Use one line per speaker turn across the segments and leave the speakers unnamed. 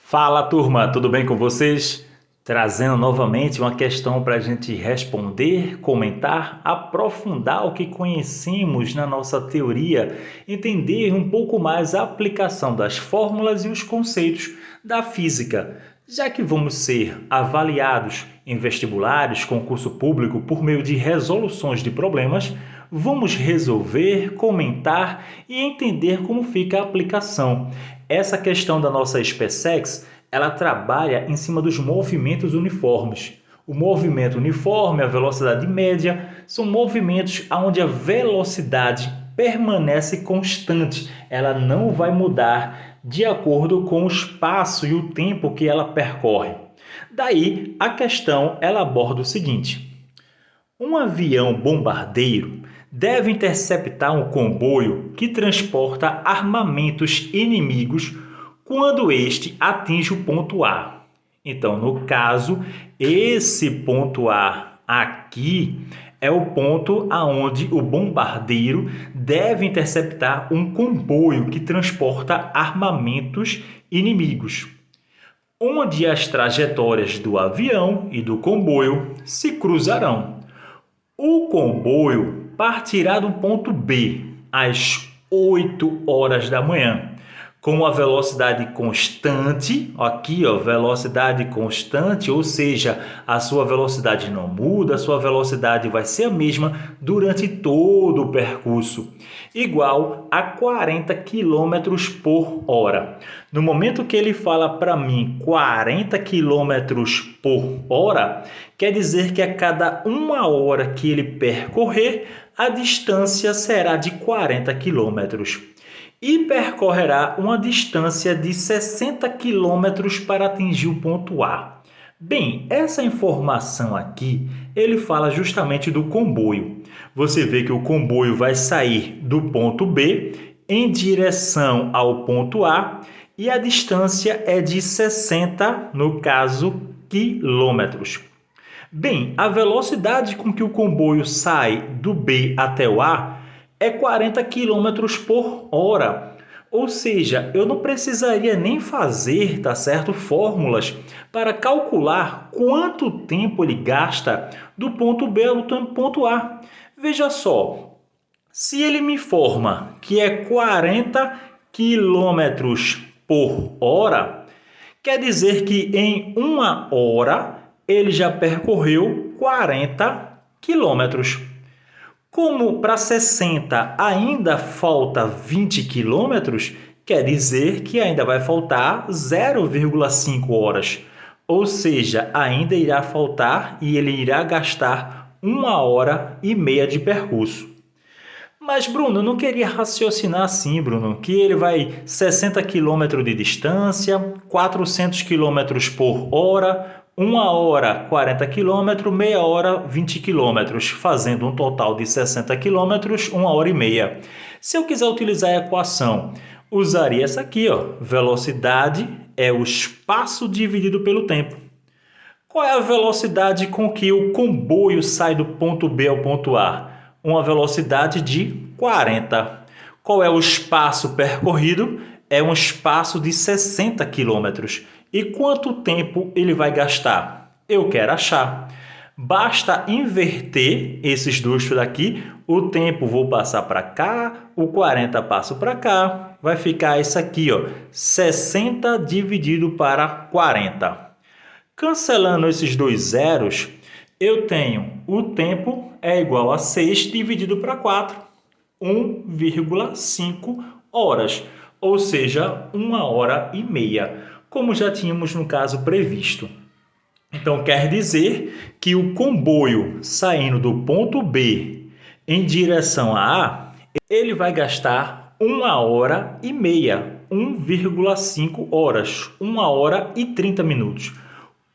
Fala turma, tudo bem com vocês? Trazendo novamente uma questão para a gente responder, comentar, aprofundar o que conhecemos na nossa teoria, entender um pouco mais a aplicação das fórmulas e os conceitos da física, já que vamos ser avaliados em vestibulares, concurso público, por meio de resoluções de problemas. Vamos resolver, comentar e entender como fica a aplicação. Essa questão da nossa SpaceX, ela trabalha em cima dos movimentos uniformes. O movimento uniforme, a velocidade média, são movimentos onde a velocidade permanece constante. Ela não vai mudar de acordo com o espaço e o tempo que ela percorre. Daí, a questão ela aborda o seguinte: um avião bombardeiro deve interceptar um comboio que transporta armamentos inimigos quando este atinge o ponto A. Então, no caso, esse ponto A aqui é o ponto aonde o bombardeiro deve interceptar um comboio que transporta armamentos inimigos, onde as trajetórias do avião e do comboio se cruzarão. O comboio partirá do ponto B às 8 horas da manhã, com a velocidade constante, aqui ó, velocidade constante, ou seja, a sua velocidade não muda, a sua velocidade vai ser a mesma durante todo o percurso, igual a 40 km por hora. No momento que ele fala para mim 40 km por hora, quer dizer que a cada uma hora que ele percorrer, a distância será de 40 km. E percorrerá uma distância de 60 km para atingir o ponto A. Bem, essa informação aqui, ele fala justamente do comboio. Você vê que o comboio vai sair do ponto B em direção ao ponto A e a distância é de 60, no caso, quilômetros. Bem, a velocidade com que o comboio sai do B até o A é 40 km por hora. Ou seja, eu não precisaria nem fazer, tá certo, fórmulas para calcular quanto tempo ele gasta do ponto B ao ponto A. Veja só, se ele me informa que é 40 km por hora, quer dizer que em uma hora ele já percorreu 40 quilômetros. Como para 60 ainda falta 20 quilômetros, quer dizer que ainda vai faltar 0,5 horas. Ou seja, ainda irá faltar e ele irá gastar 1h30 de percurso. Mas, Bruno, eu não queria raciocinar assim, Bruno, que ele vai 60 km de distância, 400 km por hora, 1h 40 km, meia hora 20 km, fazendo um total de 60 km, 1h30. Se eu quiser utilizar a equação, usaria essa aqui, ó. Velocidade é o espaço dividido pelo tempo. Qual é a velocidade com que o comboio sai do ponto B ao ponto A? Uma velocidade de 40. Qual é o espaço percorrido? É um espaço de 60 km. E quanto tempo ele vai gastar? Eu quero achar. Basta inverter esses dois daqui. O tempo vou passar para cá, o 40 passo para cá. Vai ficar isso aqui, ó, 60 dividido para 40. Cancelando esses dois zeros, eu tenho o tempo é igual a 6 dividido para 4, 1,5 horas, ou seja, 1h30, como já tínhamos no caso previsto. Então, quer dizer que o comboio saindo do ponto B em direção a A, ele vai gastar 1h30, 1,5 horas, 1h30.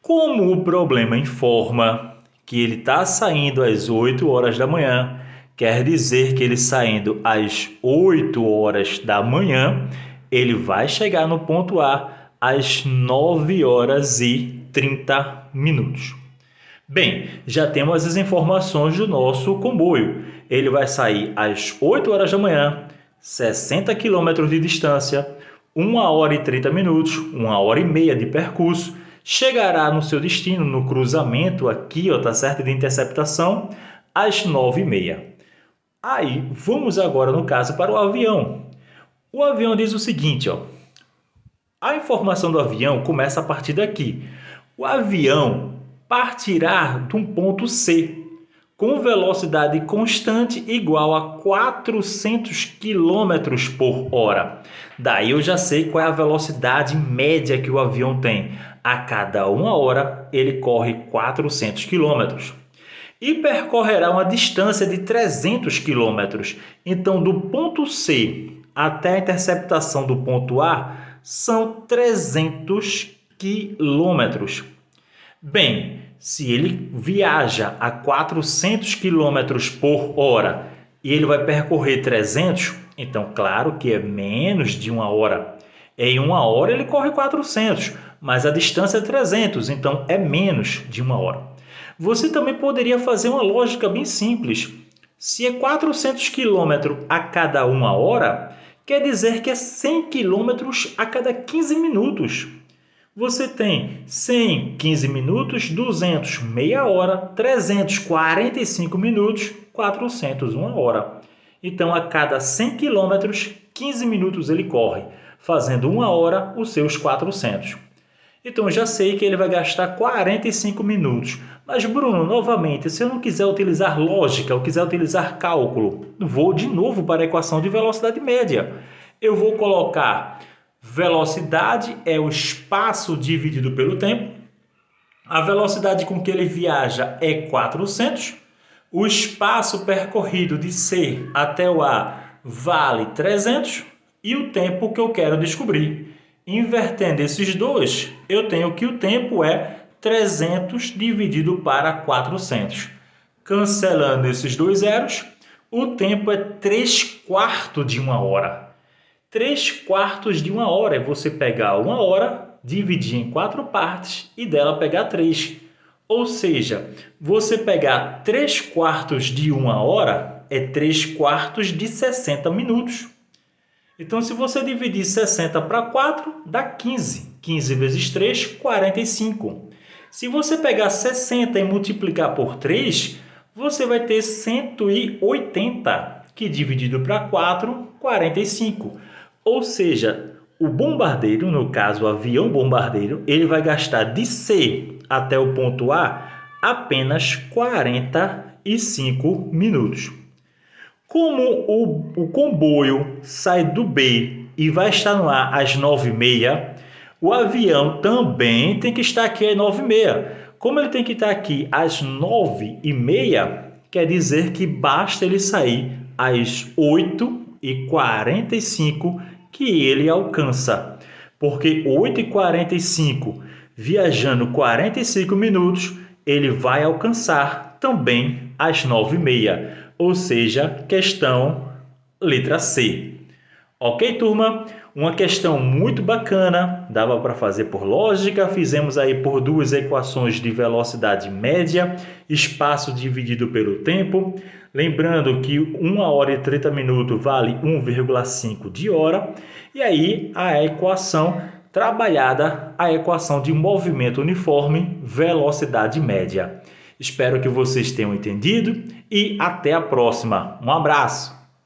Como o problema informa que ele está saindo às 8 horas da manhã, quer dizer que ele saindo às 8 horas da manhã, ele vai chegar no ponto A às 9h30. Bem, já temos as informações do nosso comboio. Ele vai sair às 8 horas da manhã, 60 km de distância, 1 hora e 30 minutos, 1 hora e meia de percurso, chegará no seu destino, no cruzamento aqui, ó, tá certo, de interceptação, às 9h30. Aí, vamos agora, no caso, para o avião. O avião diz o seguinte, ó, a informação do avião começa a partir daqui. O avião partirá de um ponto C, com velocidade constante igual a 400 km por hora. Daí eu já sei qual é a velocidade média que o avião tem. A cada 1 hora ele corre 400 km. E percorrerá uma distância de 300 km. Então, do ponto C até a interceptação do ponto A são 300 km. Bem, se ele viaja a 400 km por hora e ele vai percorrer 300, então claro que é menos de 1 hora. Em 1 hora ele corre 400, mas a distância é 300, então é menos de 1 hora. Você também poderia fazer uma lógica bem simples. Se é 400 km a cada 1 hora, quer dizer que é 100 km a cada 15 minutos. Você tem 100, 15 minutos, 200, meia hora, 300, 45 minutos, 400, 1 hora. Então, a cada 100 km, 15 minutos ele corre, fazendo 1 hora os seus 400. Então, eu já sei que ele vai gastar 45 minutos. Mas, Bruno, novamente, se eu não quiser utilizar lógica, ou quiser utilizar cálculo, vou de novo para a equação de velocidade média. Eu vou colocar velocidade é o espaço dividido pelo tempo. A velocidade com que ele viaja é 400. O espaço percorrido de C até o A vale 300. E o tempo que eu quero descobrir. Invertendo esses dois, eu tenho que o tempo é 300 dividido para 400. Cancelando esses dois zeros, o tempo é 3/4 de 1 hora. 3/4 de 1 hora é você pegar 1 hora, dividir em 4 partes e dela pegar 3. Ou seja, você pegar 3/4 de 1 hora é 3/4 de 60 minutos. Então, se você dividir 60 para 4, dá 15. 15 vezes 3, 45. Se você pegar 60 e multiplicar por 3, você vai ter 180, que dividido para 4, 45. Ou seja, o bombardeiro, no caso o avião bombardeiro, ele vai gastar de C até o ponto A apenas 45 minutos. Como o comboio sai do B e vai estar no A às 9h30, o avião também tem que estar aqui às 9h30. Como ele tem que estar aqui às 9h30, quer dizer que basta ele sair às 8h45 que ele alcança. Porque 8h45, viajando 45 minutos, ele vai alcançar também às 9h30. Ou seja, questão letra C. Ok, turma? Uma questão muito bacana, dava para fazer por lógica, fizemos aí por duas equações de velocidade média, espaço dividido pelo tempo. Lembrando que 1 hora e 30 minutos vale 1,5 de hora. E aí a equação trabalhada, a equação de movimento uniforme, velocidade média. Espero que vocês tenham entendido e até a próxima. Um abraço!